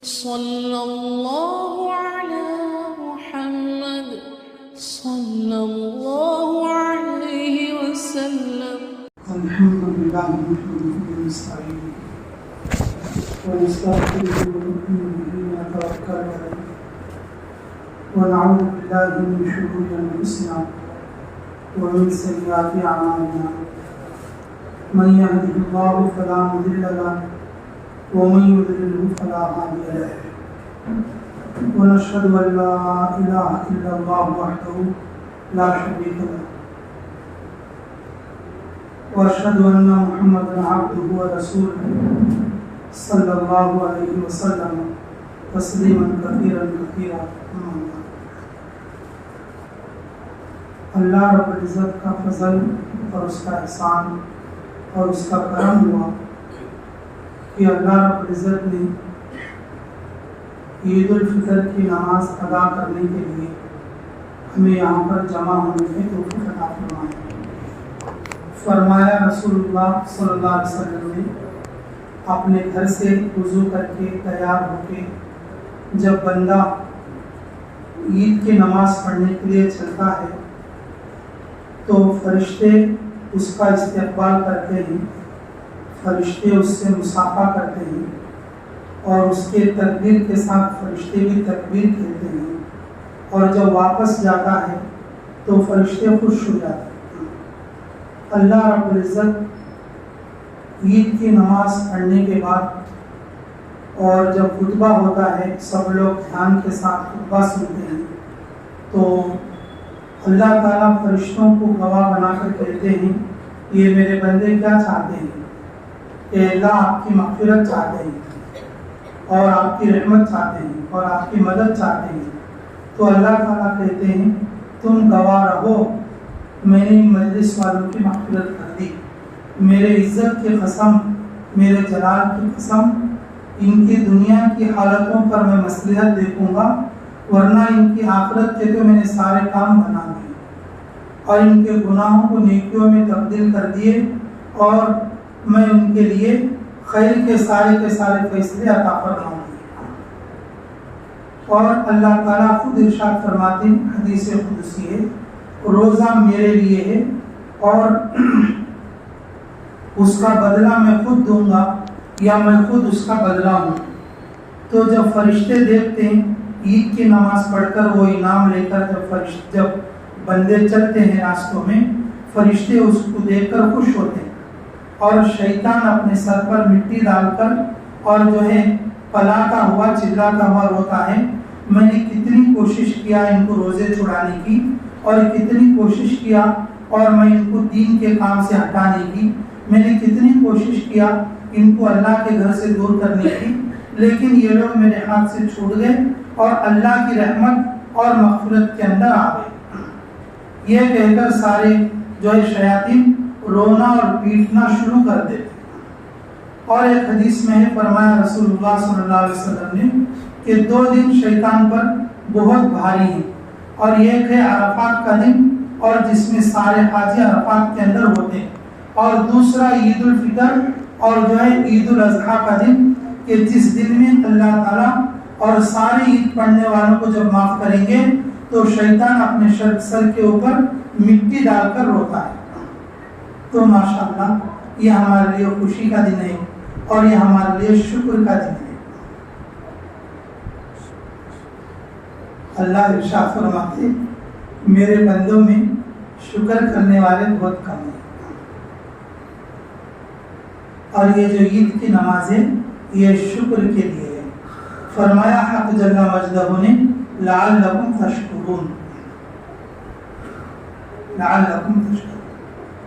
صلی اللہ علی محمد صلی اللہ علیہ وسلم۔ الحمد للہ نحمده ونستعینه ونستغفره ونؤمن به ونتوکل علیہ ونعوذ باللہ من شرور انفسنا ومن سیئات اعمالنا من یهده اللہ فلا مضل له ومن يضلل فلا هادي له ونشهد ان لا اله الا الله وحده لا شريك له واشهد ان محمدا عبده ورسوله صلى الله عليه وسلم تسليما كثيرا كثيرا اما بعد۔ اللہ رب العزت کا فضل اور اس کا احسان اور اس کا کرم ہوا کہ اللہ رب العزت نے عید الفطر کی نماز ادا کرنے کے لیے ہمیں یہاں پر جمع ہونے کی توفیق عطا فرمائی۔ فرمایا رسول اللہ صلی اللہ علیہ وسلم نے اپنے گھر سے وضو کر کے تیار ہو کے جب بندہ عید کی نماز پڑھنے کے لیے چلتا ہے تو فرشتے اس کا استقبال کرتے ہیں، فرشتے اس سے مصافحہ کرتے ہیں اور اس کے تکبیر کے ساتھ فرشتے بھی تکبیر کہتے ہیں، اور جب واپس جاتا ہے تو فرشتے خوش ہو جاتے ہیں۔ اللہ رب العزت عید کی نماز پڑھنے کے بعد اور جب خطبہ ہوتا ہے سب لوگ دھیان کے ساتھ خطبہ سنتے ہیں تو اللہ تعالیٰ فرشتوں کو گواہ بنا کر کہتے ہیں یہ میرے بندے کیا چاہتے ہیں کہ اللہ آپ کی مغفرت چاہتے ہیں اور آپ کی رحمت چاہتے ہیں اور آپ کی مدد چاہتے ہیں، تو اللہ تعالیٰ کہتے ہیں تم گواہ رہو، میں نے مجلس والوں کی مغفرت کر دی، میرے عزت کی قسم، میرے جلال کی قسم، ان کی دنیا کی حالتوں پر میں مصلحت دیکھوں گا، ورنہ ان کی آخرت کے تو میں نے سارے کام بنا دیے اور ان کے گناہوں کو نیکیوں میں تبدیل کر دیے اور میں ان کے لیے خیر کے سارے فیصلے عطا فرماؤں گی۔ اور اللہ تعالیٰ خود ارشاد فرماتے ہیں، حدیث قدسی ہے، روزہ میرے لیے ہے اور اس کا بدلہ میں خود دوں گا یا میں خود اس کا بدلہ ہوں۔ تو جب فرشتے دیکھتے ہیں عید کی نماز پڑھ کر وہ انعام لے کر جب بندے چلتے ہیں راستوں میں، فرشتے اس کو دیکھ کر خوش ہوتے ہیں اور شیطان اپنے سر پر مٹی ڈال کر اور جو ہے پلاتا ہوا چلاتا ہوا روتا ہے، میں نے کتنی کوشش کیا ان کو روزے چھڑانے کی اور کتنی کوشش کیا اور میں ان کو دین کے کام سے ہٹانے کی، میں نے کتنی کوشش کیا ان کو اللہ کے گھر سے دور کرنے کی، لیکن یہ لوگ میرے ہاتھ سے چھوٹ گئے اور اللہ کی رحمت اور مغفرت کے اندر آ گئے۔ یہ کہہ کر سارے جو ہے شیاطین رونا اور پیٹنا شروع کر دیتے۔ اور ایک حدیث میں ہے، فرمایا رسول اللہ صلی اللہ علیہ وسلم نے کہ 2 دن شیطان پر بہت بھاری ہیں، اور ایک ہے عرفات کا دن اور جس میں سارے حاجی عرفات کے اندر ہوتے ہیں، اور دوسرا عید الفطر اور جو ہے عید الاضحیٰ کا دن کہ جس دن میں اللہ تعالیٰ اور سارے عید پڑھنے والوں کو جب معاف کریں گے تو شیطان اپنے سر کے اوپر مٹی ڈال کر روتا ہے۔ تو ماشاءاللہ یہ ہمارے لیے خوشی کا دن ہے اور یہ ہمارے لیے شکر کا دن ہے۔ اللہ ارشاد فرماتے میرے بندوں میں شکر کرنے والے بہت کم ہیں، اور یہ جو عید کی نماز ہے یہ شکر کے لیے ہے۔ فرمایا حق جل مجدہ نے لعلکم تشکرون، لعلکم تشکرون،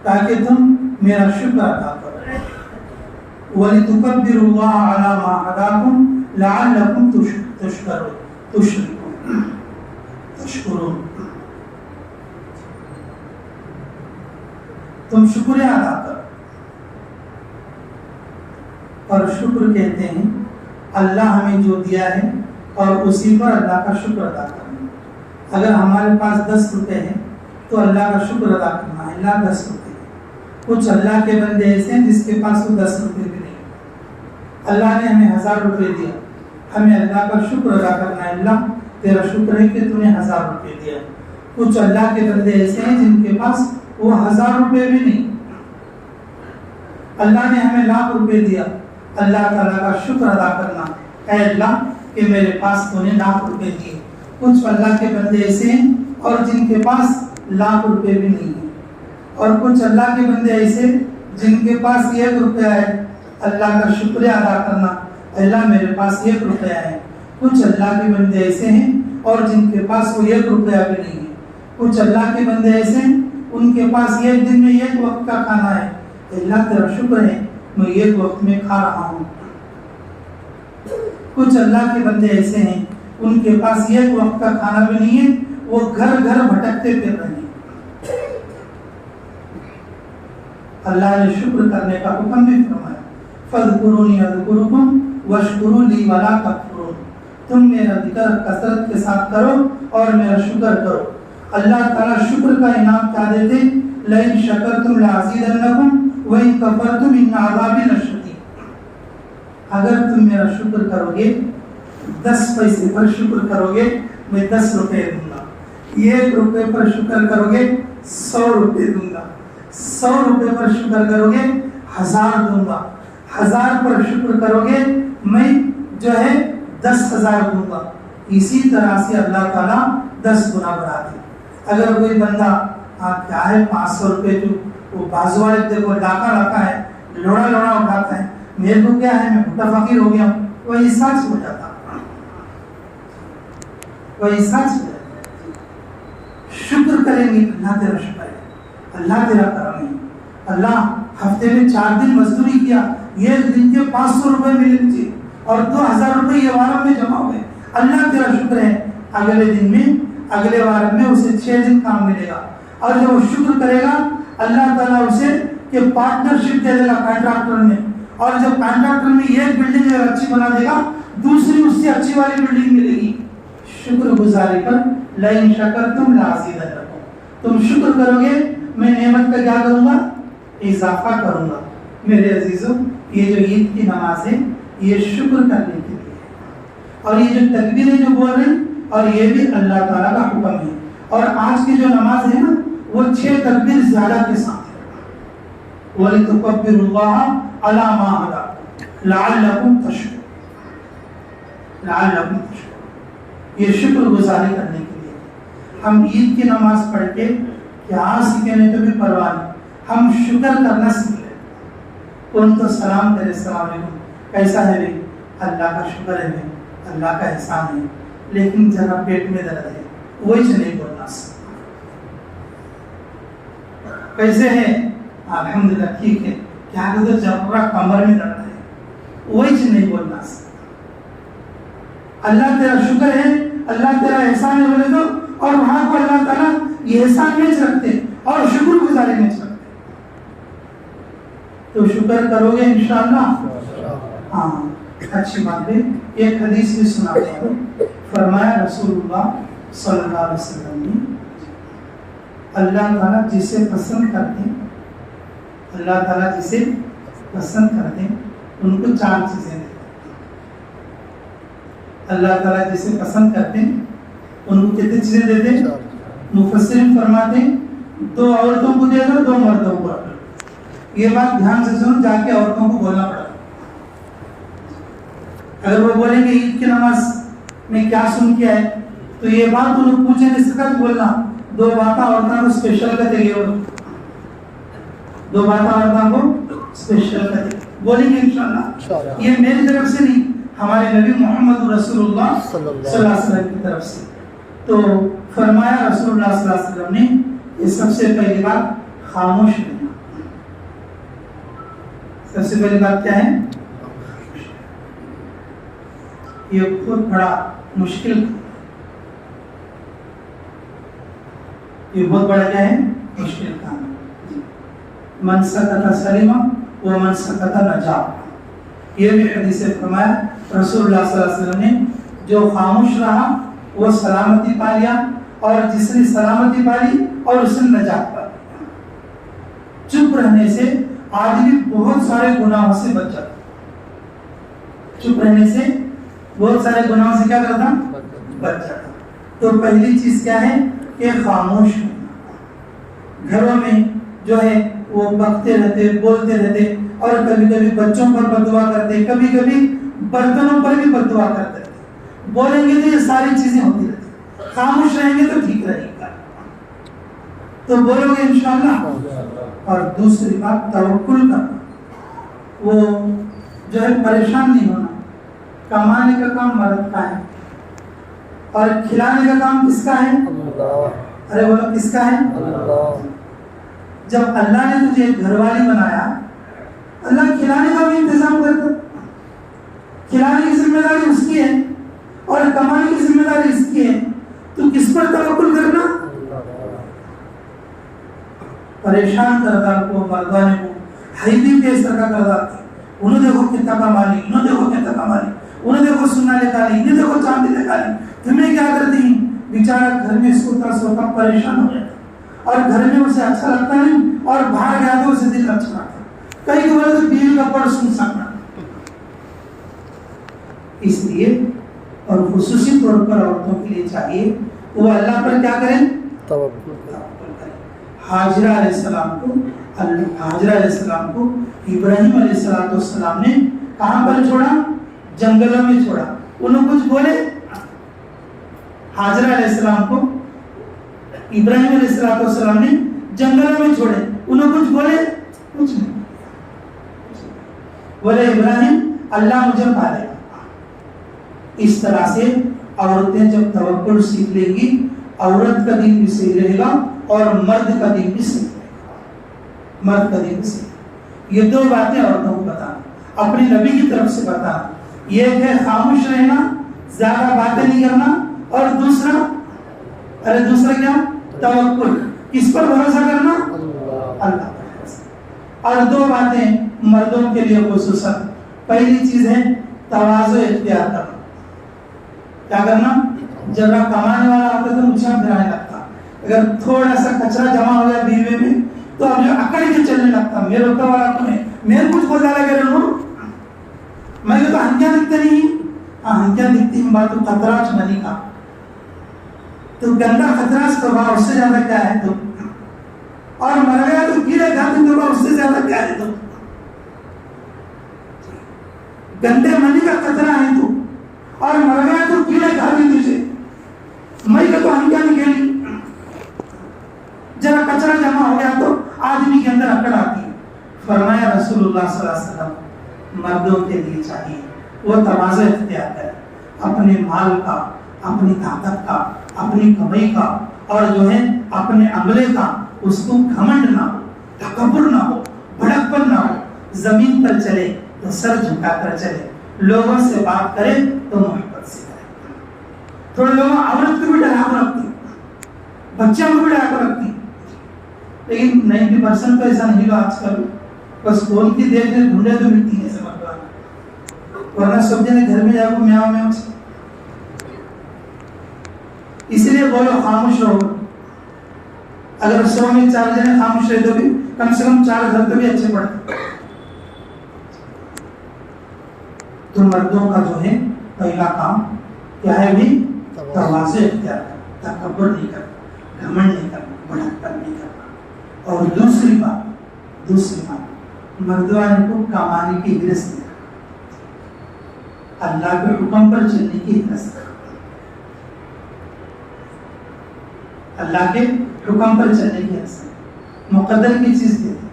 تاکہ تم میرا شکر ادا کرو، وَلِتُكَبِّرُوا اللَّهَ عَلَى مَا هَدَاكُمْ لَعَلَّكُمْ تشکرون، تم شکریہ ادا کرو۔ اور شکر کہتے ہیں اللہ ہمیں جو دیا ہے اور اسی پر اللہ کا شکر ادا کرنا۔ اگر ہمارے پاس 10 روپے ہیں تو اللہ کا شکر ادا کرنا ہے، اللہ 10 روپے ہے۔ کچھ اللہ کے بندے ایسے ہیں جس کے پاس وہ 10 روپے بھی نہیں، اللہ نے ہمیں 1000 روپے دیا ہمیں اللہ کا شکر ادا کرنا ہے. اللہ تیرا شکر ہے کہ تو نے 1000 روپے دیا. کچھ اللہ کے بندے ایسے ہیں جن کے پاس وہ 1000 روپے بھی نہیں. اللہ نے ہمیں 1,00,000 روپے دیا. اللہ تعالیٰ کا شکر ادا کرنا, اے اللہ کہ میرے پاس تو نے 1,00,000 روپے دیے. کچھ اللہ کے بندے ایسے ہیں اور جن کے پاس 1,00,000 روپے بھی نہیں ہیں, اور کچھ اللہ کے بندے ایسے جن کے پاس 1 روپیہ ہے. اللہ کا شکریہ ادا کرنا, اللہ میرے پاس 1 روپیہ ہے. کچھ اللہ کے بندے ایسے ہیں اور جن کے پاس وہ 1 روپیہ بھی نہیں ہے. کچھ اللہ کے بندے ایسے ہیں ان کے پاس 1 دن میں 1 وقت کا کھانا ہے. اللہ تیرا شکر ہے میں 1 وقت میں کھا رہا ہوں. کچھ اللہ کے بندے ایسے ہیں ان کے پاس 1 وقت کا کھانا بھی نہیں ہے, وہ گھر گھر بھٹکتے پھر رہے ہیں. اللہ نے شکر کرنے کا حکم بھی فرمایا, فَاذْكُرُونِي أَذْكُرُكُمْ وَاشْكُرُوا لِي وَلَا تَكْفُرُونَ. تم میرا ذکر کثرت کے ساتھ کرو اور میرا شکر کرو. اللہ تعالیٰ شکر کا انعام کیا دیتے, لَئِن شَكَرْتُمْ لَأَزِيدَنَّكُمْ وَإِن كَفَرْتُمْ إِنَّ عَذَابِي لَشَدِيدٌ. اگر تم میرا شکر کرو گے, 10 پیسے پر شکر کرو گے میں 10 روپے دوں گا. 1 روپے پر شکر کرو گے 100 روپے دوں گا. 100 روپے پر شکر کرو گے 1000 دوں گا. 1000 پر شکر کرو گے میں جو ہے 10,000 دوں گا. اسی طرح سے اللہ تعالیٰ 10 گنا بڑھا دے. اگر کوئی بندہ کیا ہے 500 روپے جو وہ بازو والے دیکھو ڈاکہ ہے, لوڑا اٹھاتا ہے, میرے کو کیا ہے میں بھٹا فقیر ہو گیا ہوں, وہ احساس ہو جاتا, وہ احساس ہو جاتا. شکر کریں گے اللہ تیرا شکر ہے, اللہ تیرا کرم ہے. اللہ ہفتے میں 4 دن مزدوری کیا, 1 دن کے 500 روپے ملے مجھے اور 2,000 روپے یہ وارم میں جمع ہوئے. اللہ تیرا شکر ہے. اگلے دن میں اگلے وارم میں اسے 6 دن کام ملے گا, اور جب وہ شکر کرے گا اللہ تعالیٰ اسے کہ پارٹنرشپ دے دے گا کانٹریکٹر میں, اور جب کانٹریکٹر میں ایک بلڈنگ اچھی بنا دے گا دوسری اس سے اچھی والی بلڈنگ ملے گی. شکر گزاری پر لَئِن شَكَرْتُمْ لَأَزِيدَنَّكُمْ. تم شکر کرو گے میں نعمت کا کیا کروں گا, اضافہ کروں گا. میرے عزیزوں, یہ جو عید کی نماز ہے یہ شکر کرنے کے لیے ہے, اور یہ جو تکبیریں جو بول رہے ہیں اور یہ بھی اللہ تعالیٰ کا حکم ہے. اور آج کی جو نماز ہے نا وہ 6 تکبیر زیادہ کے ساتھ ہے. وَلِتُكَبِّرُوا اللَّهَ عَلَى مَا هَدَاكُمْ لَعَلَّكُمْ تَشْكُرُونَ. یہ شکر گزاری کرنے کے لیے. ہم عید کی نماز پڑھ کے کیا سیکھیں نہیں تو بھی پرواہ نہیں, ہم شکر کرنا سیکھ لیں. کون تو سلام کرے, السلام علیکم, کیسا ہے بھائی, اللہ کا شکر ہے بھائی, اللہ کا احسان ہے, لیکن ذرا پیٹ میں درد ہے وہی سے نہیں بولنا. کیسے ہے, الحمدللہ ٹھیک ہے, کیا کہتے ذرا کمر میں درد ہے وہی سے نہیں بولنا. اللہ تیرا شکر ہے, اللہ تیرا احسان ہے بولے تو, اور وہاں کو اللہ تعالیٰ یہ احسان میں رکھتے اور شکر گزاری میں رکھتے. تو شکر کرو گے انشاءاللہ. ہاں اچھی بات ہے. ایک حدیث بھی سناتے ہیں. فرمایا رسول اللہ صلی اللہ علیہ وسلم نے, اللہ تعالیٰ جسے پسند کرتے ہیں, اللہ تعالیٰ جسے پسند کرتے ہیں ان کو 4 چیزیں دیتے ہیں. اللہ تعالیٰ جسے پسند کرتے ہیں ان کو کتنی چیزیں دیتے ہیں؟ مفسرین فرماتے ہیں 2 عورتوں کو دے دو, 2 مردوں کو. یہ بات دھیان سے سنو, جا کے عورتوں کو بولنا پڑا. اگر وہ بولیں گے عید کی نماز میں کیا سن کیا ہے تو یہ بات انہیں پوچھیں گے سکت بولنا. 2 باتیں عورتوں کو اسپیشل کرتے گے, 2 باتیں عورتوں کو اسپیشل کرتے بولیں گے انشاءاللہ. یہ میری طرف سے نہیں, ہمارے نبی محمد رسول اللہ صلی اللہ علیہ وسلم کی طرف سے. تو فرمایا رسول اللہ صلی اللہ علیہ وسلم نے یہ سب سے پہلی بات خاموش رہنا. سب سے پہلی بات کیا ہے؟ یہ بہت بڑا مشکل, یہ بہت بڑا کیا ہے مشکل کام. من سکت سلم و من سکت نجا. یہ بھی حدیث سے فرمایا رسول اللہ صلی اللہ علیہ وسلم نے, جو خاموش رہا وہ سلامتی پا لیا, اور جس نے سلامتی پا لی اور اس نے نجات پا لی. چپ رہنے سے آدمی بہت سارے گناہوں سے بچ جاتا. چپ رہنے سے بہت سارے گناہوں سے کیا کرتا؟ بچ جاتا. تو پہلی چیز کیا ہے کہ خاموش ہونا. گھروں میں جو ہے وہ بکتے رہتے، بولتے رہتے، اور کبھی کبھی بچوں پر بددعا کرتے، کبھی کبھی برتنوں پر بھی بددعا کرتے رہتے. بولیں گے تو یہ ساری چیزیں ہوتی رہتی، خاموش رہیں گے تو ٹھیک رہے گا. تو بولو گے انشاءاللہ. اور دوسری بات توکل کرنا. وہ جو ہے پریشان نہیں ہونا. کمانے کا کام مرد کا ہے اور کھلانے کا کام کس کا ہے؟ ارے بولو کس کا ہے؟ جب اللہ نے تجھے گھر والی بنایا، اللہ کھلانے کا بھی انتظام کرتا. کھلانے کی ذمہ داری اس کی ہے اور کمانے کی ذمہ داری اس کی ہے. تو کس پر توکل کرنا؟ پریشان کردار کو، مردانے کو حیدی کے سرکا کردار تھی. انہوں دیکھو کتنا کما لی، انہوں دیکھو کتنا کما لی، انہوں دیکھو سونا لکھا لی، انہیں دیکھو چاندی لکھا لی. تمہیں کیا کرتی ہیں؟ بیچارہ گھر میں اس کو ترس ہوتا، پریشان ہو جاتا، اور گھر میں اسے اچھا لگتا نہیں، اور باہر گیا تو اسے دل اچھا لگتا. کئی بولے تو بیوی کا پڑھ سن سکنا. اس لیے اور خصوصی طور پر عورتوں کے لیے چاہیے وہ اللہ پر کیا کریں؟ توکل کریں. حاجرہ علیہ السلام کو ابراہیم علیہ السلام نے کہاں پر چھوڑا؟ جنگلوں میں چھوڑا. انہوں کچھ بولے؟ حاجرہ علیہ السلام کو ابراہیم علیہ السلام نے جنگلوں میں چھوڑے. انہوں کچھ بولے؟ کچھ نہیں بولے. ابراہیم اللہ مجھے پالے گا. اس طرح سے عورتیں جب توکل سیکھ لیں گی، عورت کا دین بھی صحیح رہے گا اور مرد کا دین بھی صحیح رہے گا. مرد کا دین بھی صحیح. یہ دو باتیں عورتوں کو بتانا، اپنے نبی کی طرف سے بتانا. ایک ہے خاموش رہنا، زیادہ باتیں نہیں کرنا، اور دوسرا کیا؟ توکل. کس پر بھروسہ کرنا؟ اللہ پر. اور دو باتیں مردوں کے لیے خصوصاً. پہلی چیز ہے تواضع اختیار کرنا. کیا کرنا؟ جب کمانے والا ہوتا تو مجھے پھرانے لگتا. اگر تھوڑا سا کچرا جمع ہو گیا بیوے میں تو اب جو اکڑ کے چلنے لگتا. میرے ہوتا والا تو ہے، میرے کچھ بتا لگے رہو. میں تو ہنکیاں دکھتے نہیں. ہاں ہنکیاں دکھتی ہیں، بات تو خطراج بنی کا. تو گندا خطراج کا بھاؤ اس سے زیادہ کیا ہے؟ تو اور مر گیا تو کیڑے کھاتے تو اس سے زیادہ کیا ہے؟ تو گندے منی کا خطرہ ہے تو، اور مر گیا تو کیڑے کھاتے تجھے. میں تو ہم کیا نہیں کھیلی. جب کچرا جمع ہو گیا تو آدمی کے اندر اکڑ آتی ہے. فرمایا رسول اللہ صلی اللہ علیہ وسلم مردوں کے لیے چاہیے وہ تواضع اختیار کرے. اپنے مال کا، اپنی طاقت کا، اپنی کمائی کا، اور جو ہے اپنے عملے کا اس کو گھمنڈ نہ ہو، تکبر نہ ہو، بڑکپن نہ ہو. زمین پر چلے تو سر جھکا کر چلے. لوگوں سے بات کرے تو محبت سے کرے. تھوڑے لوگ عورت کو بھی ڈرا کر رکھتی، بچوں کو بھی ڈرا کر رکھتی. لیکن 90% تو ایسا نہیں ہوا آج کل. بس کون کی دیکھ رہے ڈھونڈے تو ملتی ہیں سمجھ بات. ورنہ سب جنے گھر میں جا کو میاں میاں. اس لیے بولو خاموش رہو. اگر 100 میں 4 جنے خاموش رہے تو بھی کم سے کم 4 گھر تو بھی اچھے پڑتے. تو مردوں کا جو ہے پہلا کام کیا ہے بھی؟ تواضع اختیار کرنا، تکبر نہیں کرنا، گھمنڈ نہیں کرنا، بڑکپن نہیں کرنا. اور دوسری بات مردوان کو کمانے کی ہرس نہیں رکھنا، اللہ کے حکم پر چلنے کی ہرس رکھنا. اللہ کے حکم پر چلنے کی ہرس رکھنا. مقدر کی چیز دیتے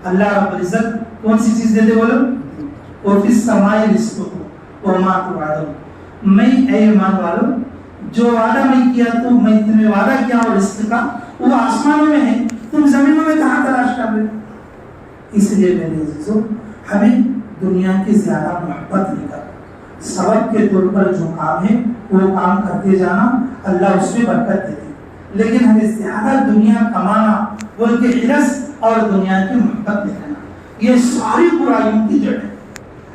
اللہ رب العزت. کون سی چیز دیتے بولو؟ وفی السماء رزقکم وما توعدون. میں اے ایمان والو جو وعدہ میں کیا تو میں تمہیں وعدہ کیا اور رزق کا وہ آسمانوں میں ہے، تم زمینوں میں کہاں تلاش کر رہے ہو. اس لیے میرے عزیزو ہمیں دنیا کی زیادہ محبت نہیں کرنا. سبب کے طور پر جو کام ہے وہ کام کرتے جانا، اللہ اس میں برکت دیتے. لیکن ہمیں زیادہ دنیا کمانا، بول کے حرص اور دنیا کی محبت نہیں کرنا، یہ ساری برائیوں کی جڑ ہے.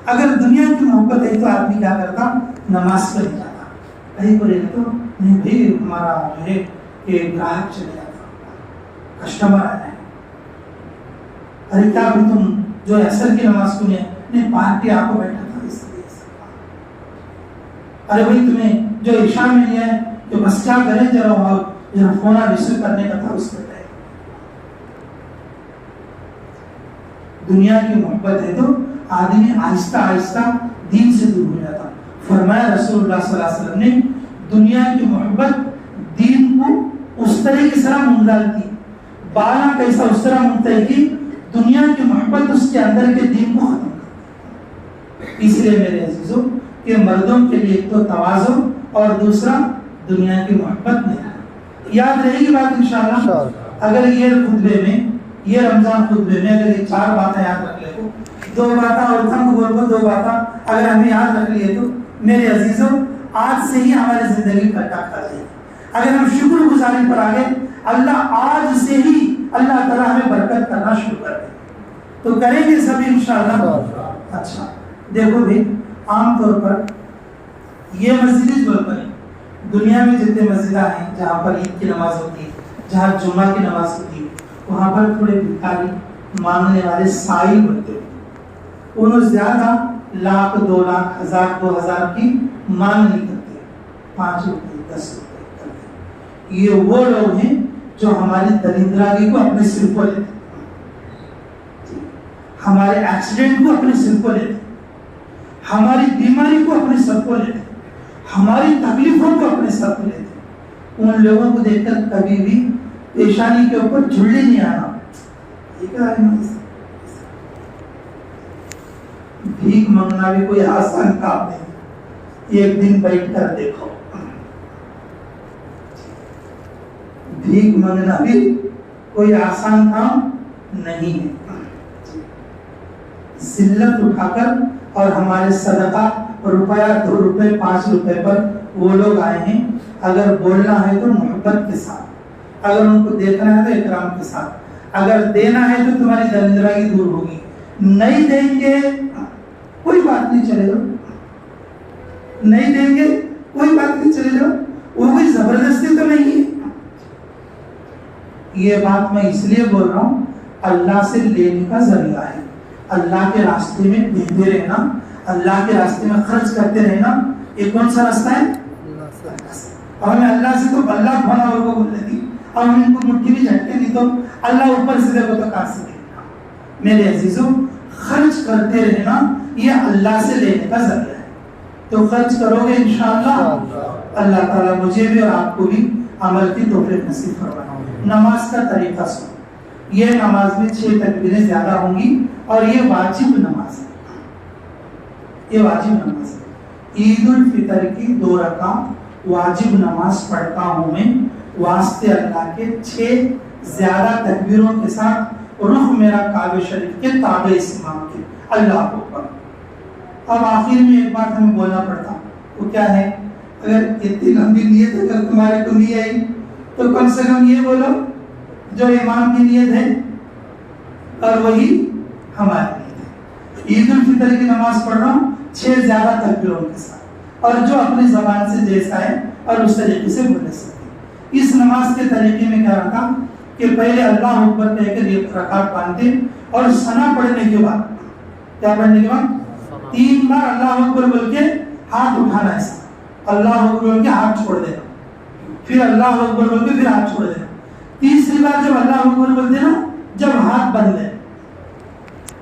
اگر دنیا کی محبت ہے تو آدمی کیا کرتا؟ نماز پڑھ جاتا. کہیں کو تو نہیں بھائی ہمارا جو ہے کہ گراہک چلے جاتا، کسٹمر آ جائے. ارے کیا بھی تم جو اثر کی نماز کو نہیں پارٹی آپ کو بیٹھا تھا اس لیے ارے بھائی تمہیں جو عشاء میں نہیں ہے تو بس کیا کریں ذرا فون ریسیو کرنے کا تھا اس پہ ہے. دنیا کی محبت ہے تو آدمی آہستہ آہستہ دین سے دور ہو جاتا. فرمایا رسول اللہ صلی اللہ علیہ وسلم نے دنیا کی محبت دین کو اس طرح کی طرح منہ ڈالتی, بالا کیسا اس طرح منگتا ہے کہ دنیا کی محبت اس کے اندر کے دین کو ختم کرتی. اس لیے میرے عزیزوں کہ مردوں کے لیے ایک تو تواضع اور دوسرا دنیا کی محبت نہیں ہے. یاد رہے گی بات انشاءاللہ. اگر یہ خطبے میں, یہ رمضان خطبے میں اگر یہ 4 باتیں یاد رکھ لے تو 2 باتیں عورتوں کو بول کر 2 باتیں اگر ہمیں یاد رکھ لیے تو میرے عزیزوں آج سے ہی ہماری زندگی کا ٹاک کر دے. اگر ہم شکر گزاری پر آگے اللہ آج سے ہی اللہ تعالیٰ ہمیں برکت کرنا شروع کر دے تو کریں گے سبھی انشاءاللہ. اچھا دیکھو بھی عام طور پر یہ مسجد جو پر دنیا میں جتنے مسجدیں ہیں جہاں پر عید کی نماز ہوتی ہے, جہاں جمعہ کی نماز ہوتی ہے, وہاں پر تھوڑے بھکاری مانگنے والے سائل ہوتے ہیں. انہوں زیادہ لاکھ 2 لاکھ 1000 2000 کی مانگ نہیں کرتے, 5 روپے 10 روپے کرتے. یہ وہ لوگ ہیں جو ہماری دلندراگی کو اپنے سر کو لیتے, ہمارے ایکسیڈنٹ کو اپنے سر کو لیتے, ہماری بیماری کو اپنے سر کو لیتے, ہماری تکلیفوں کو اپنے سر کو لیتے. ان لوگوں کو دیکھ کر کبھی بھی پیشانی کے اوپر جھلے نہیں آنا. بھیک مانگنا بھی کوئی آسان کام نہیں, ایک دن بیٹھ کر دیکھو. بھیک مانگنا بھی کوئی آسان کام نہیں ہے. ذلت اٹھا کر اور ہمارے صدقہ روپیہ 2 روپے 5 روپے پر وہ لوگ آئے ہیں. اگر بولنا ہے تو محبت کے ساتھ, اگر ان کو دیکھنا ہے تو اکرام کے ساتھ, اگر دینا ہے تو تمہاری دلندراگی دور ہوگی. نہیں دیں گے کوئی بات نہیں, چلے جاؤ. نہیں دیں گے کوئی بات نہیں, چلے جاؤ. وہ کوئی زبردستی تو نہیں ہے. یہ بات میں اس لیے بول رہا ہوں اللہ سے لینے کا ذریعہ ہے. اللہ کے راستے میں دیتے رہنا, اللہ کے راستے میں خرچ کرتے رہنا, یہ کون سا راستہ ہے؟ اور ہمیں اللہ سے تو اللہ بھونا اور کو بول دیتی, اور ہم ان کو مٹھی بھی جھٹکے نہیں تو اللہ اوپر سے دیکھو تو کہاں سے دیکھنا. میرے عزیزوں خرچ کرتے رہنا یہ اللہ سے لینے کا ذریعہ ہے. تو خرچ کرو گے انشاءاللہ. اللہ تعالیٰ مجھے بھی اور آپ کو بھی عمل کی توفیق نصیب فرمائے. نماز کا طریقہ سنو. یہ نماز میں 6 تکبیریں زیادہ ہوں گی اور یہ واجب نماز ہے. یہ واجب نماز ہے. عید الفطر کی 2 رکعت واجب نماز پڑھتا ہوں میں واسطے اللہ کے 6 زیادہ تکبیروں کے ساتھ رخ میرا کعبہ شریف کے تابع امام کے. اللہ اکبر. اب آخر میں ایک بات ہمیں بولنا پڑتا, وہ کیا ہے؟ اگر اتنی لمبی نیت اگر تمہارے کو نہیں آئی تو کم سے کم یہ بولو جو امام کی نیت ہے اور وہی ہماری نیت ہے. عید الفطر کی نماز پڑھ رہا ہوں 6 زیادہ تکبیروں کے ساتھ, اور جو اپنی زبان سے جیسا ہے اور اس طریقے سے بولے سکتے. اس نماز کے طریقے میں کیا رکھا کہ پہلے اللہ اکبر کہہ کر یہ رکعت باندھتے اور ثنا پڑھنے کے بعد کیا پڑھنے کے بعد 3 بار اللہ اکبر بول کے ہاتھ اٹھانا. ایسا اللہ اکبر بول کے ہاتھ چھوڑ دینا, پھر اللہ اکبر بول کے پھر ہاتھ چھوڑ دینا. تیسری بار جب اللہ اکبر بولتے نا جب ہاتھ بند ہے,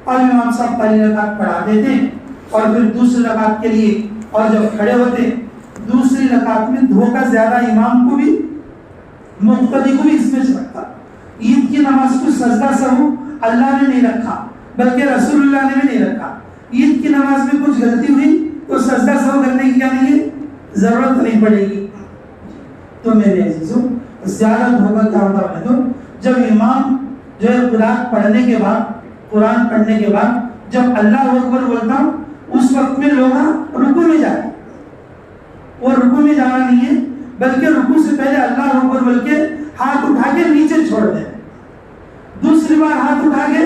اور امام صاحب پہلی رکعت پڑھا دیتے اور پھر دوسری رکعت کے لیے اور جب کھڑے ہوتے دوسری رکعت میں دھوکہ زیادہ امام کو بھی مقتدی کو بھی اس میں رکھتا. عید کی نماز کو سجدہ سہو اللہ نے نہیں رکھا بلکہ رسول اللہ نے بھی نہیں رکھا. عید کی نماز میں کچھ غلطی ہوئی تو سجدہ سہو کرنے کی کیا نہیں ہے, ضرورت نہیں پڑے گی. تو میرے عزیزوں زیادہ دھوکہ کیا ہوتا ہے تو جب امام جو ہے قرآن پڑھنے کے بعد جب اللہ اکبر بولتا اس وقت میں لوگ رکوع میں جاتے. وہ رکوع میں جانا نہیں ہے بلکہ رکوع سے پہلے اللہ اکبر بول کے ہاتھ اٹھا کے نیچے چھوڑ دینا, دوسری بار ہاتھ اٹھا کے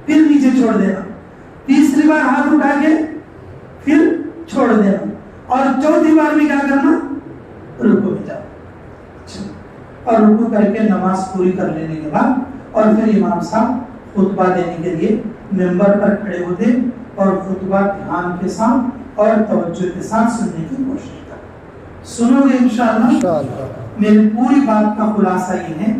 پھر نیچے چھوڑ دینا, تیسری بار ہاتھ اٹھا کے پھر چھوڑ دینا, اور چوتھی بار میں کیا کرنا رکوع میں جانا. اور رکوع کر کے نماز پوری کر لینے کے بعد اور پھر امام صاحب خطبہ دینے کے لیے ممبر پر کھڑے ہوتے اور خطبہ دھیان کے ساتھ اور توجہ کے ساتھ سننے کی کوشش کریں. سنو گے انشاءاللہ. میری پوری بات کا خلاصہ یہ ہے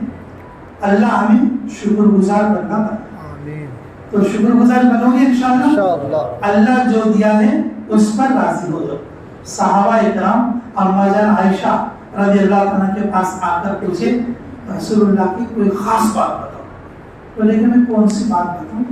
اللہ ہمیں شکر گزار بننا بنائے. تو شکر گزار بنو گے انشاءاللہ. اللہ جو دیا ہے اس پر راضی ہو جاؤ. صحابہ اکرام اما جان عائشہ رضی اللہ عنہ کے پاس آ کر پوچھے رسول اللہ کی کوئی خاص بات بتاؤ. تو لیکن میں کون سی بات بتاؤں؟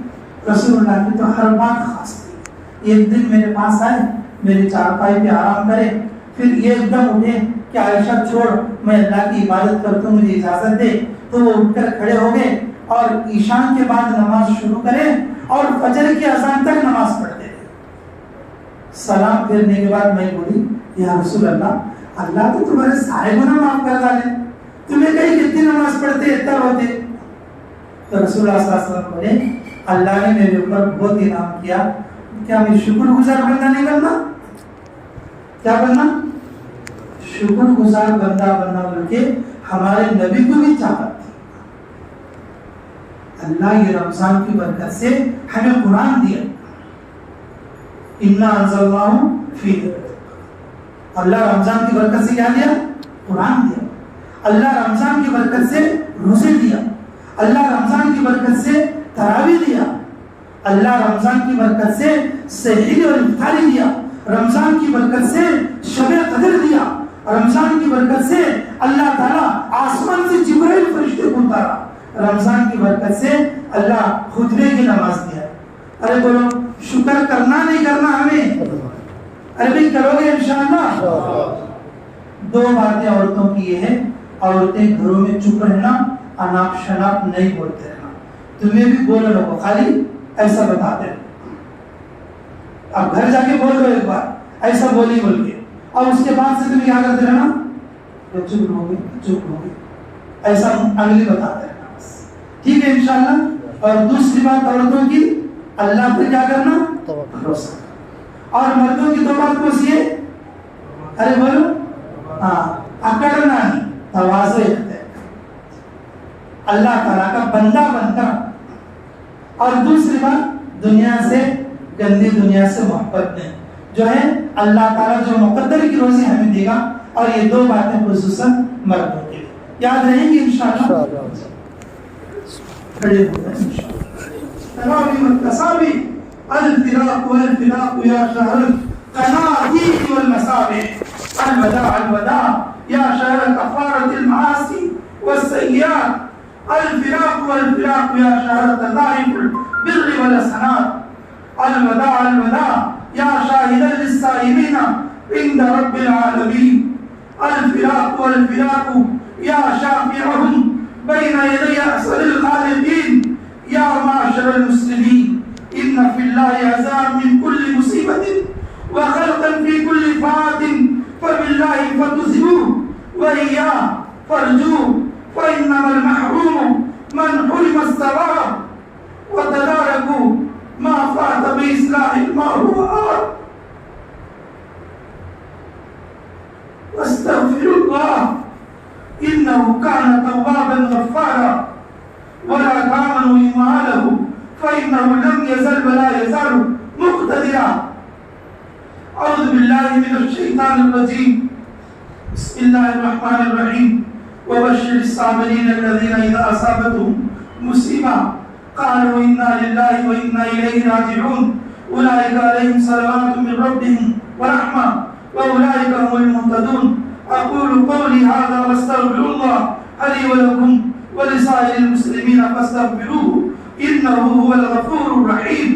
رسول اللہ کی تو ہر بات خاص تھی. ایک دن میرے پاس آئے, میری چارپائی پہ آرام کرے, پھر یہ ایک دم اٹھے کہ عائشہ چھوڑ میں اللہ کی عبادت کرتا ہوں, مجھے اجازت دے. تو وہ اٹھ کر کھڑے ہو گئے اور عشاء کے بعد نماز شروع کرے اور فجر کی اذان تک نماز پڑھتے تھے. سلام پھیرنے کے بعد میں بولی یا رسول اللہ, اللہ تو تمہارے سارے گناہ معاف کر ڈالے, تمہیں کہیں کتنی نماز پڑھتے اتنا ہوتے. تو رسول اللہ صلی اللہ علیہ وسلم بولے اللہ نے میرے اوپر بہت انعام کیا, کیا میں شکر گزار بندہ نہیں بننا؟ کیا بننا؟ شکر گزار بندہ بننا. بلکہ ہمارے نبی کو بھی چاہت تھی. اللہ یہ رمضان کی برکت سے ہمیں قرآن دیا. اِنَّا أَنزَلْنَاهُ فِي لَيْلَةٍ. اللہ رمضان کی برکت سے کیا دیا؟ قرآن دیا. اللہ رمضان کی برکت سے روزے دیا. اللہ رمضان کی برکت سے تراویح دیا. اللہ رمضان کی برکت سے سحری اور افطاری دیا. رمضان کی برکت سے شب قدر دیا. رمضان کی برکت سے اللہ تعالیٰ آسمان سے جبرائیل فرشتے کو اتارا. رمضان کی برکت سے اللہ خطبے کی نماز دیا. ارے بولو شکر کرنا نہیں کرنا ہمیں؟ ارے بھائی کرو گے انشاءاللہ. دو باتیں عورتوں کی یہ ہے, عورتیں گھروں میں چپ رہنا, اناپ شناپ نہیں بولتے رہنا. تمہیں بھی بولو لوگوں خالی ایسا بتاتے ہیں. اب گھر جا کے بول دو ایک بار ایسا بولی بول کے, اور اس کے بعد سے تم کیا کرتے رہنا, چپ رہو گے چپ رہو گے, ایسا اگلی بتاتے رہنا بس. ٹھیک ہے انشاءاللہ. اور دوسری بات عورتوں کی اللہ پر کیا کرنا, بھروسہ. اور مردوں کی دو بات کون سی ہے؟ ارے بولو, اکڑنا نہیں, تواضع اختیار, اللہ تعالیٰ کا بندہ بن کر. اور دوسری بات دنیا سے, گندی دنیا سے محبت نہیں, جو ہے اللہ تعالیٰ جو مقدر کی روزی ہمیں دے گا. اور یہ دو باتیں خصوصاً مردوں کے لیے یاد رہیں گی انشاءاللہ. کھڑے ہو جائیں انشاءاللہ. تراوی والتساوی الفراق والفراق یا شہر القناطیر والمسابح الوداع الوداع یا شہر کفارة المعاصی والسیئات الفراق والفراق یا شہر تضاعف البر والحسنات الوداع الوداع یا شاہدا للصائمین عند رب العالمین الفراق والفراق یا شافعهم بین یدی احسن الخالقین یا معاشر المسلمین ان فی اللہ عذاب من کل مصیبت وخلقا فی کل فات فباللہ فتصبوا وإیاہ فرجوا فإنما المحروم من حرم الثواب وتداركوا ما فات بإصلاح ما هو آت واستغفر الله إنه كان توابا غفارا ولا تامنوا إيمانه فإنه لم يزل ولا يزال مقتدرا. أعوذ بالله من الشيطان الرجيم. بسم الله الرحمن الرحيم. وبشر الصابرين الذين إذا أصابتهم مصيبة قالوا إنا لله وإنا إليه راجعون أولئك عليهم صلوات من ربهم ورحمة وأولئك هم المهتدون. أقول قولي هذا واستغفر الله لي ولكم ولسائر المسلمين فاستغفروه إنه هو الغفور الرحيم.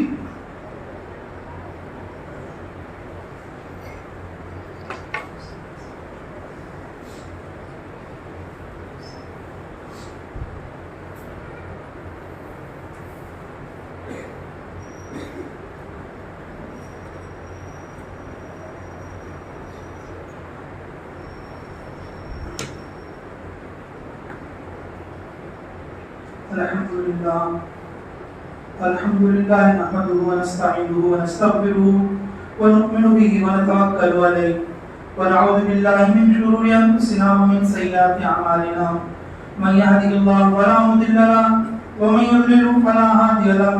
الحمد لله نحمده ونستعينه ونستغفره ونؤمن به ونتوكل عليه ونعوذ بالله من شرور أنفسنا ومن سيئات أعمالنا من يهده الله فلا مضل له ومن يضلل فلا هادي له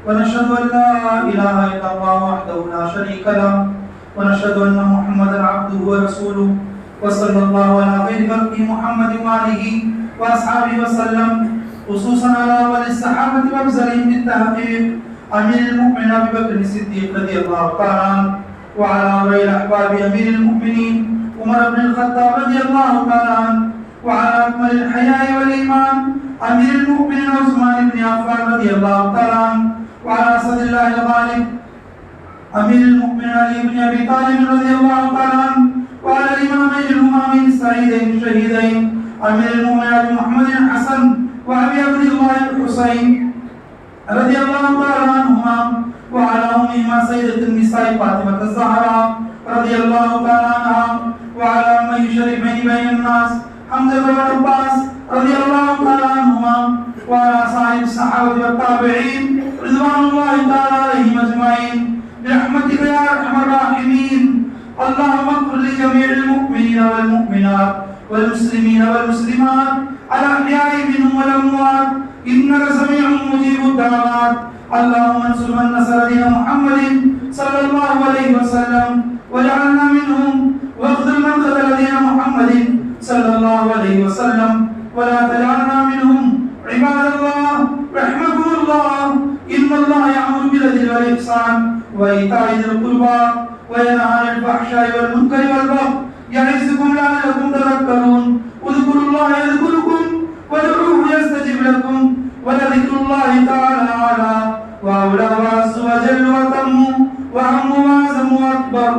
ونشهد أن لا إله إلا الله وحده لا شريك له ونشهد أن محمدا عبده ورسوله وصلى الله على خير خلقه محمد وآله وأصحابه وسلم، خصوصا على أول الصحابة وأفضلهم بالتحقيق أمير المؤمنين أبي بكر الصديق رضي الله تعالى عنه، وعلى أولي الأحباب أمير المؤمنين عمر بن الخطاب رضي الله تعالى عنه، وعلى أكمل الحياء والإيمان أمير المؤمنين عثمان بن عفان رضي الله تعالى عنه، وعلى أسد الله الغالب أمير المؤمنين علي بن أبي طالب رضي الله تعالى عنه، وعلى الإمامين الهمامين السعيدين الشهيدين أمير المؤمنين أبي محمد الحسن وأبي عبد الله الحسين رضي الله تعالى عنهما، وعلى أمهما سيدة النساء فاطمة الزهراء رضي الله تعالى عنها، وعلى أمه الشريفين بين الناس حمزة والعباس رضي الله تعالى عنهما، وعلى صاحب الصحابة والتابعين رضوان الله تعالى عليهم أجمعين برحمتك يا أرحم الراحمين. اللهم اغفر لجميع المؤمنين والمؤمنات والمسلمين والمسلمات الأحياء منهم والأموات إنك سميع مجيب الدعوات. اللهم انصر من نصر دين محمد صلى الله عليه وسلم واجعلنا منهم، واخذل من خذل دين محمد صلى الله عليه وسلم ولا تجعلنا منهم. عباد الله رحمكم الله، إن الله يأمر بالعدل والإحسان وإيتاء ذي القربى وينهى عن الفحشاء والمنكر والبغي يعظكم لعلكم تذكرون. اذكروا الله يذكركم وادعوه يستجب لكم ولذكر الله تعالى أعلى وأولى وعز وجل وأتم وأعم وأعظم وأكبر.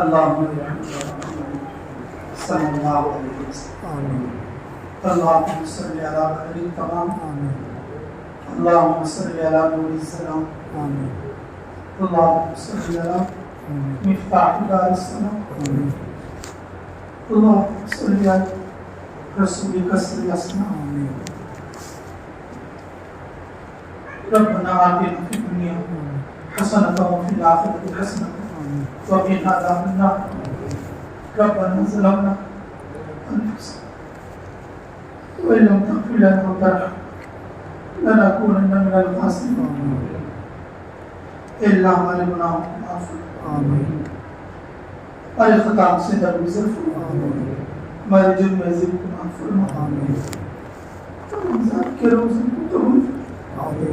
اللهم صل الله عليه وسلم. اللهم صل على خير التمام. اللهم صل على نور السلام. اللهم صل على مفتاح دار السلام. اللهم صل على رسولك صلى الله عليه وسلم. ربنا آتنا في الدنيا حسنة وفي الآخرة حسنة وقنا عذاب النار. ربنا ظلمنا أنفسنا وإن لم تغفر لنا وترحمنا لنكونن من الخاسرين. إلا ہمارے گناہوں کو معاف فرما، ہمارے خطاؤں سے درگزر فرما، ہمارے جرم عظیم کو معاف فرما، رمضان کے روزے کو قبول فرما،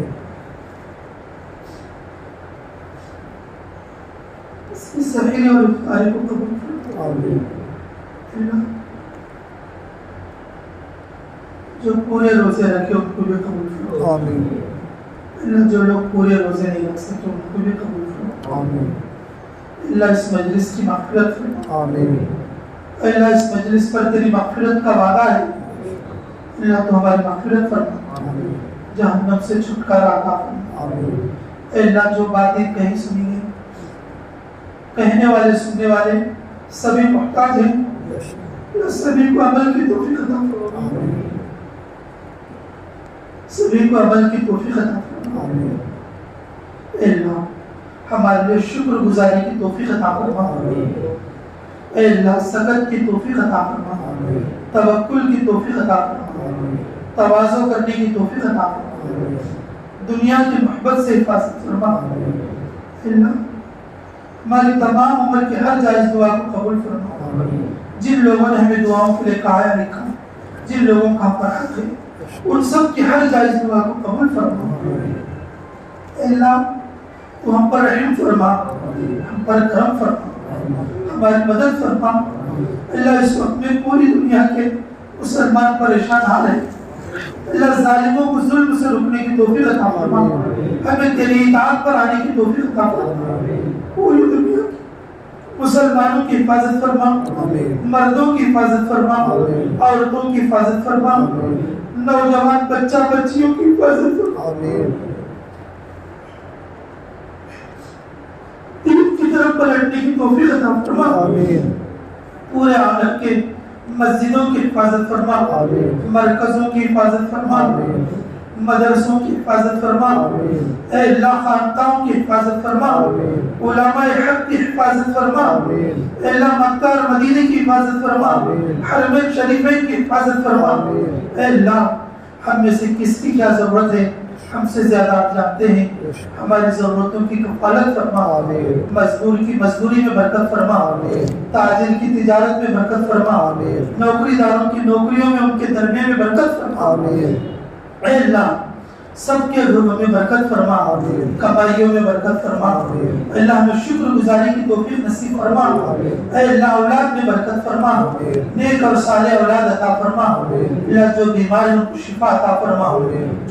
اس کی سحری اور افطاری کو قبول فرما. اللہ جو پورے روزے رکھے ان کو بھی قبول فرما. اللہ جو لوگ پورے روزے نہیں رکھ سکتے ان کو بھی قبول فرما. اللہ اس مجلس کی مغفرت فرما. اللہ اس مجلس پر تیری مغفرت کا وعدہ ہے. اللہ تو ہماری مغفرت فرما، جہنم سے چھٹکارا عطا فرما. اللہ جو باتیں کہیں سنی ہیں، کہنے والے سننے والے سبھی محتاج ہیں، سبھی کو عمل کی توفیق عطا فرما. سبھی کو عمل کی توفیق عطا فرما. اے اللہ ہمارے لیے شکر گزاری کی توفیق عطا فرما. اے اللہ سکت کی توفیق عطا فرما، توکل کی توفیق عطا فرما، تواضع کرنے کی توفیق عطا فرما. دنیا کی محبت سے حفاظت فرما. اے اللہ ہماری تمام عمر کے ہر جائز دعا کو قبول فرما. جن لوگوں نے ہمیں دعاؤں کے لیے کہا یا لکھا، جن لوگوں کا ہم پر حق ہے، ان سب کی ہر جائز دعا کو قبول فرما. اے اللہ تو ہم پر رحم فرما، ہم پر کرم فرما، ہماری مدد فرما. اللہ اس وقت میں پوری دنیا کے مسلمان پریشان حال ہیں. اللہ ظالموں کو ظلم سے رکنے کی توفیق عطا فرما، ہمیں تیری اطاعت پر آنے کی توفیق عطا فرما. پوری دنیا مسلمانوں کی حفاظت فرما، مردوں کی حفاظت فرما، عورتوں کی حفاظت فرما، نوجوان بچہ بچیوں کی حفاظت فرما، دین کی طرف پلٹنے کی توفیق عطا فرما، پورے عالم کے مسجدوں کی حفاظت فرما، مرکزوں کی حفاظت فرما، مدرسوں کی حفاظت فرما، اے اللہ خانقاہوں کی حفاظت فرما، علماء حق کی حفاظت فرما، اے اللہ مکہ اور مدینے کی حفاظت فرما، حرمین شریفین کی حفاظت فرما، اے اللہ ہم میں سے کس کی کیا ضرورت ہے ہم سے زیادہ آپ جانتے ہیں، ہماری ضرورتوں کی کفالت فرما، مزدور کی مزدوری میں برکت فرما، تاجر کی تجارت میں برکت فرما، نوکری داروں کی نوکریوں میں ان کے درمیان میں برکت فرما، اے اللہ سب کے گھروں میں برکت فرما، کمائیوں میں برکت فرما، اے اللہ ہمیں شکر گزاری کی توفیق نصیب فرما، اے اللہ اولاد میں برکت فرما، نیک اور صالح اولاد عطا فرما، اللہ جو بیمار ہیں ان کو شفا عطا فرما،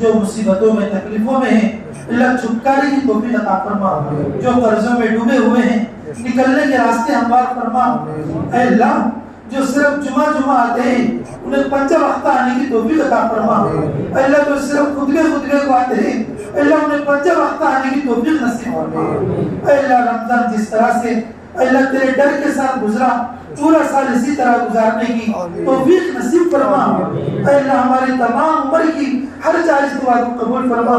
جو مصیبتوں میں تکلیفوں میں ہیں اللہ چھٹکارے کی توفیق عطا فرما، جو قرضوں میں ڈوبے ہوئے ہیں نکلنے کے راستے ہموار فرما، اے اللہ جو صرف جمعہ آتے ہیں انہیں 5 وقت آنے کی توفیق عطا فرما، اے اللہ جو صرف خطبے کو آتے ہیں اے اللہ انہیں 5 وقت آنے کی توفیق نصیب فرما، اے اللہ رمضان جس طرح سے اے اللہ تیرے ڈر کے ساتھ گزرا پورا سال اسی طرح گزارنے کی توفیق نصیب فرما، اے اللہ ہماری تمام عمر کی ہر جائز دعا کو قبول فرما،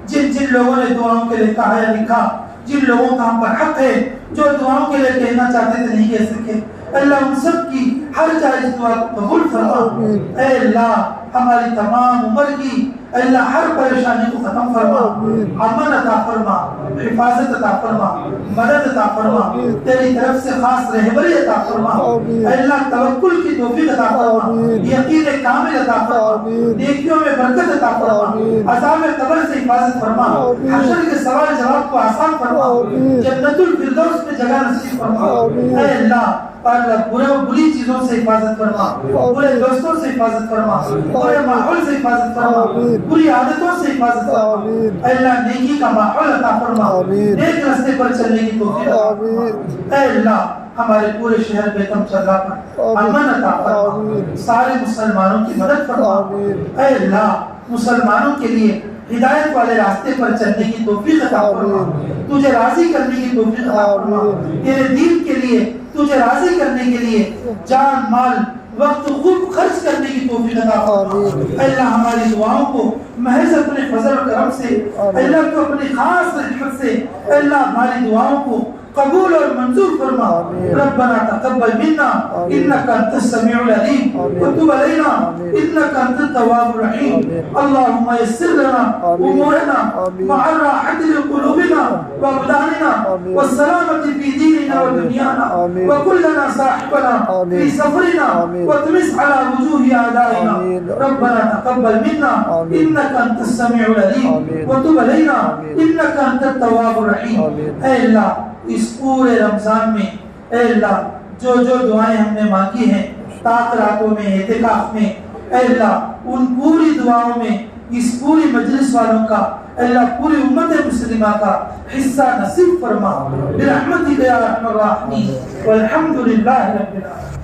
جن لوگوں نے دعاؤں کے لیے کہا یا لکھا، جن لوگوں کا ہم پر حق ہے جو دعاؤں کے لیے کہنا چاہتے تھے نہیں کہہ سکے، اللہ ان سب کی ہر جائز دعا کو قبول فرما، اے اللہ ہماری تمام عمر کی اے اللہ ہر پریشانی کو ختم فرما، امن عطا فرما، حفاظت عطا فرما، مدد عطا فرما، تیری طرف سے خاص رہبری عطا فرما، اے اللہ توکل کی توفیق عطا فرما، یقین کامل عطا فرما، نیکیوں میں برکت عطا فرما، عذاب قبر سے حفاظت فرما، حشر کے سوال جواب کو آسان فرما، جنت الفردوس میں جگہ نصیب فرما، اے اللہ بری چیزوں سے حفاظت فرما، برے دوستوں سے حفاظت فرما، برے ماحول سے حفاظت فرما، بری عادتوں سے حفاظت فرما، اے اللہ نیکی کا ماحول عطا فرما، نیک راستے پر چلنے کی توفیق عطا فرما، اے اللہ ہمارے پورے شہر بیتم چلا پر امن عطا فرما، سارے مسلمانوں کی مدد فرما، اے اللہ مسلمانوں کے لیے ہدایت والے راستے پر چلنے کی توفیق عطا فرما، تجھے راضی کرنے کی توفیق عطا فرما، تیرے دین کے لیے تجھے راضی کرنے کے لیے جان مال وقت خوب خرچ کرنے کی توفیق عطا فرما، اے اللہ ہماری دعاؤں کو محض اپنے فضل و کرم سے اے اللہ کو اپنی خاص رحمت سے اے اللہ ہماری دعاؤں کو قبول اور منظور فرما، ربنا تقبل منا انك انت السميع العليم وتب علينا انك انت التواب الرحيم، اللهم يسر لنا امورنا مع الراحة لقلوبنا وابداننا والسلامة في ديننا ودنيانا، وكن لنا صاحبنا في سفرنا وتمس على وجوه اعدائنا، ربنا تقبل منا انك انت السميع العليم وتب علينا انك انت التواب الرحيم، اے اللہ اس پورے رمضان میں اے اللہ جو دعائیں ہم نے مانگی ہیں طاق راتوں میں اعتکاف میں اے اللہ ان پوری دعاؤں میں اس پوری مجلس والوں کا اے اللہ پوری امت مسلمہ کا حصہ نصیب فرما برحمتک یا ارحم الراحمین والحمد للہ رب العالمین۔